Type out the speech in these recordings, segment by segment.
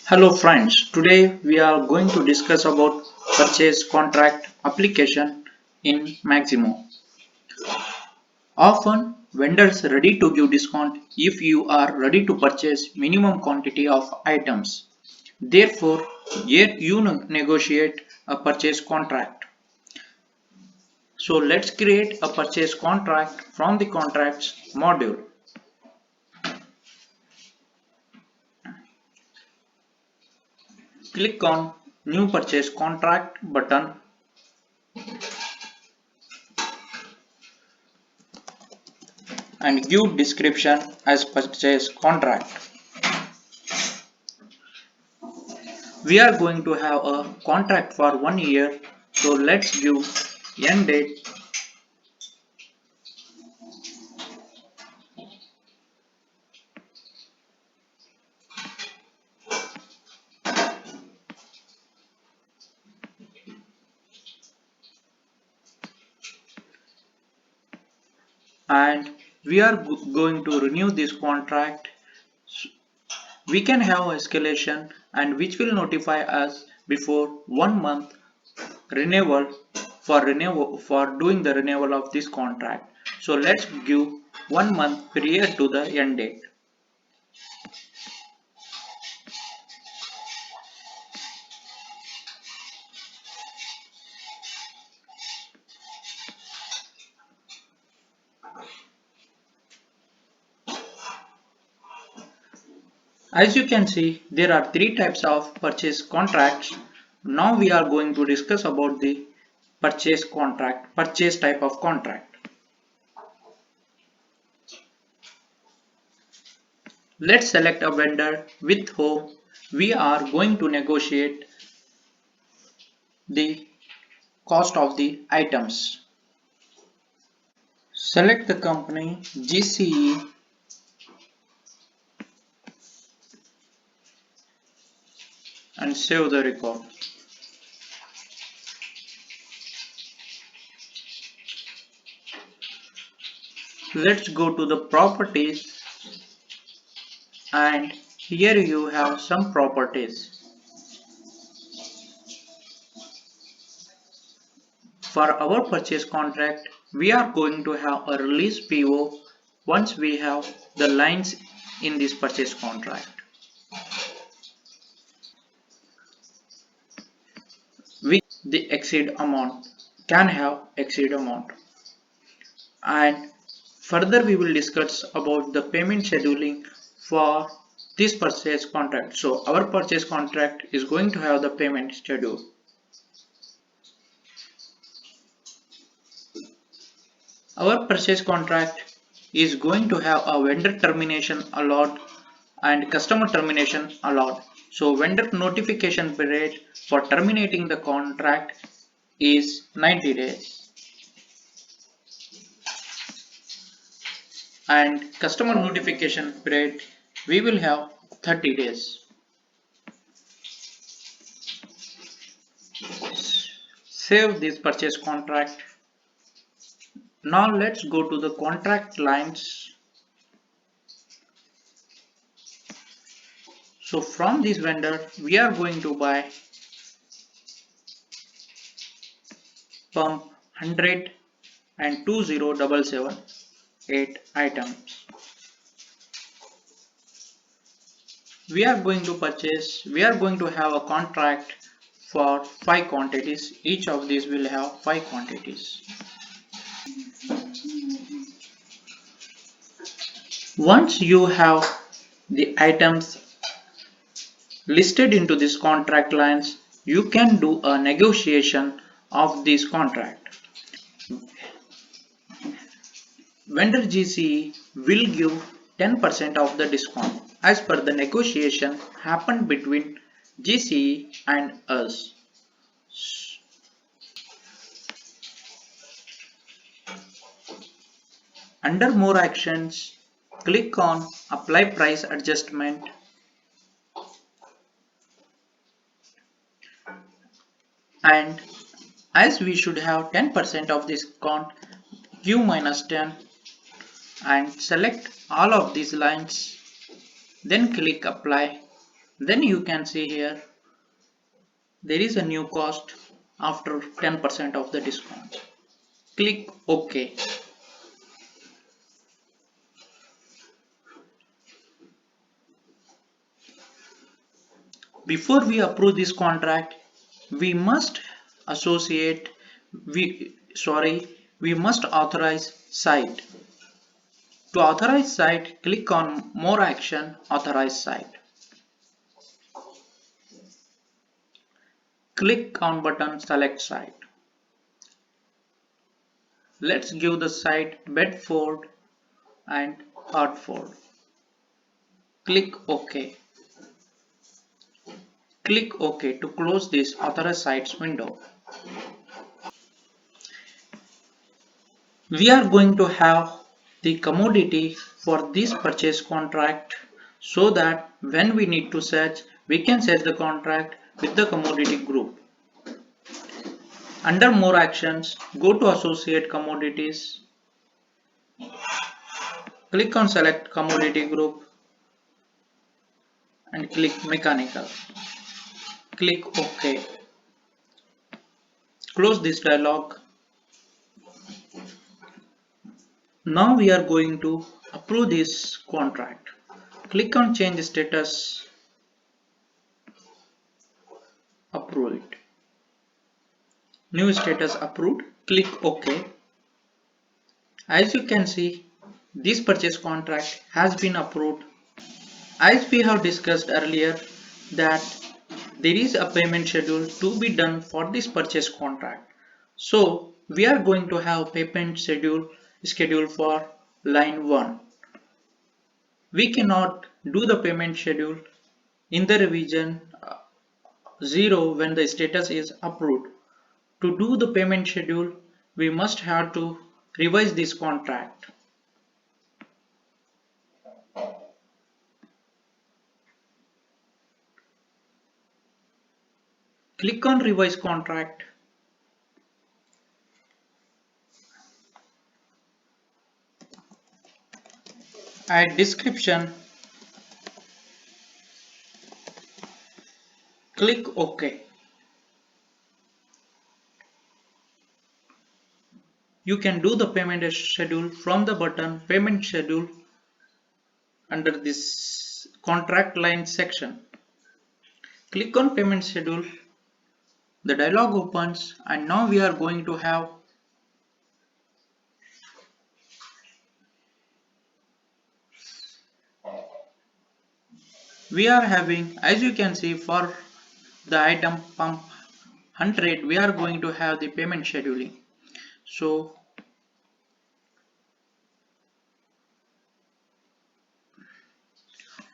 Hello friends, today we are going to discuss about purchase contract application in Maximo. Often vendors ready to give discount if you are ready to purchase minimum quantity of items. Therefore, here you negotiate a purchase contract. So let's create a purchase contract from the contracts module. Click on new purchase contract button and give description as purchase contract. We are going to have a contract for 1 year, so let's give end date and we are going to renew this contract. We can have escalation and which will notify us before 1 month renewal for doing the renewal of this contract. So let's give 1 month prior to the end date. As you can see, there are three types of purchase contracts. Now we are going to discuss about the purchase type of contract. Let's select a vendor with whom we are going to negotiate the cost of the items. Select the company GCE and save the record. Let's go to the properties and here you have some properties. For our purchase contract, we are going to have a release PO once we have the lines in this purchase contract. The exceed amount can have exceed amount. And further we will discuss about the payment scheduling for this purchase contract. So our purchase contract is going to have the payment schedule. Our purchase contract is going to have a vendor termination allowed and customer termination allowed. So vendor notification period for terminating the contract is 90 days and customer notification period we will have 30 days. Save this purchase contract. Now let's go to the contract lines. So from this vendor we are going to buy pump 100 and 2077 8 items. We are going to have a contract for 5 quantities. Each of these will have 5 quantities. Once you have the items listed into this contract lines, you can do a negotiation of this contract. Vendor GCE will give 10% of the discount as per the negotiation happened between GCE and us. Under more actions, click on apply price adjustment and as we should have 10% of discount, give -10 and select all of these lines, then click apply Then you can see here there is a new cost after 10% of the discount. Click OK. Before we approve this contract, we must associate we must authorize site. To authorize site, click on More Action, Authorize Site. Click on button Select Site. Let's give the site Bedford and Hartford. Click OK. Click OK to close this Authorize Sites window. We are going to have the commodity for this purchase contract so that when we need to search, we can search the contract with the commodity group. Under More Actions, go to Associate Commodities. Click on Select Commodity Group and click Mechanical. Click OK. Close this dialog. Now we are going to approve this contract. Click on Change Status. Approve it. New status approved. Click OK. As you can see, this purchase contract has been approved. As we have discussed earlier that there is a payment schedule to be done for this purchase contract. So we are going to have payment schedule for line 1. We cannot do the payment schedule in the revision 0 when the status is approved. To do the payment schedule, we must have to revise this contract. Click on Revise Contract. Add description. Click OK. You can do the payment schedule from the button Payment Schedule under this contract line section. Click on Payment Schedule. The dialog opens and now we are going to have as you can see, for the item pump 100 we are going to have the payment scheduling. So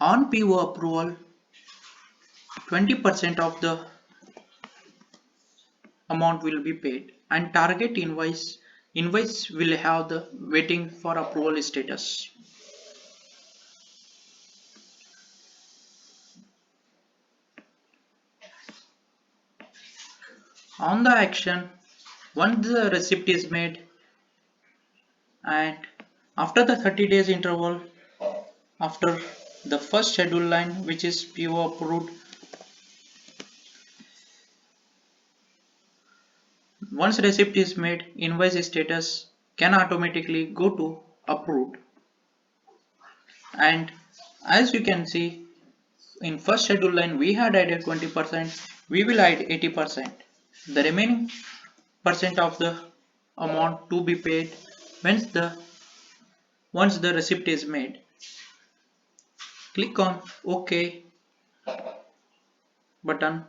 on PO approval, 20% of the amount will be paid and target invoice will have the waiting for approval status. On the action, once the receipt is made and after the 30 days interval, after the first schedule line which is PO approved, once receipt is made, invoice status can automatically go to approved. And as you can see, in first schedule line we had added 20%, we will add 80%. The remaining percent of the amount to be paid once the receipt is made. Click on OK button.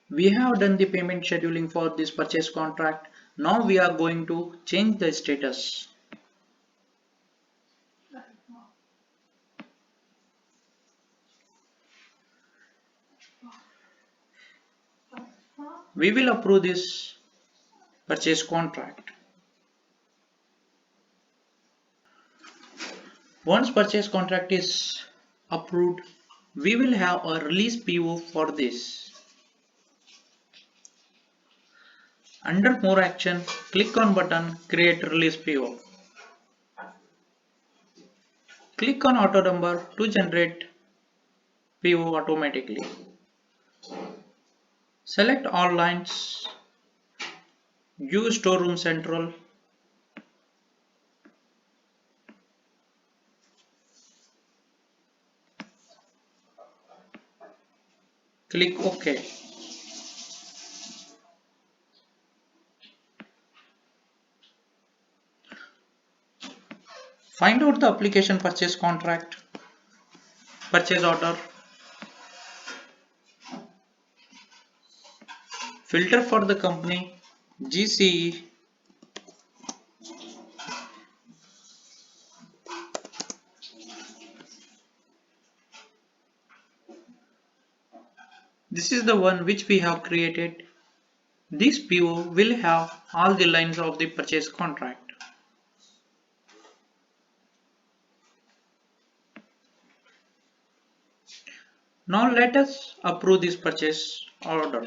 We have done the payment scheduling for this purchase contract. Now we are going to change the status. We will approve this purchase contract. Once purchase contract is approved, we will have a release PO for this. Under More Action, click on button Create Release PO. Click on auto number to generate PO automatically. Select all lines, use storeroom central, click OK. Find out the application purchase contract, purchase order, filter for the company, GCE, this is the one which we have created. This PO will have all the lines of the purchase contract. Now let us approve this purchase order.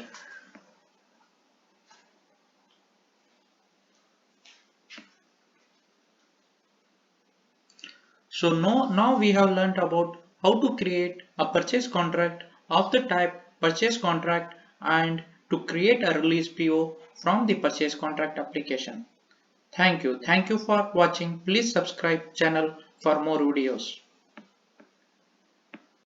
So now we have learnt about how to create a purchase contract of the type purchase contract and to create a release PO from the purchase contract application. Thank you. Thank you for watching. Please subscribe channel for more videos.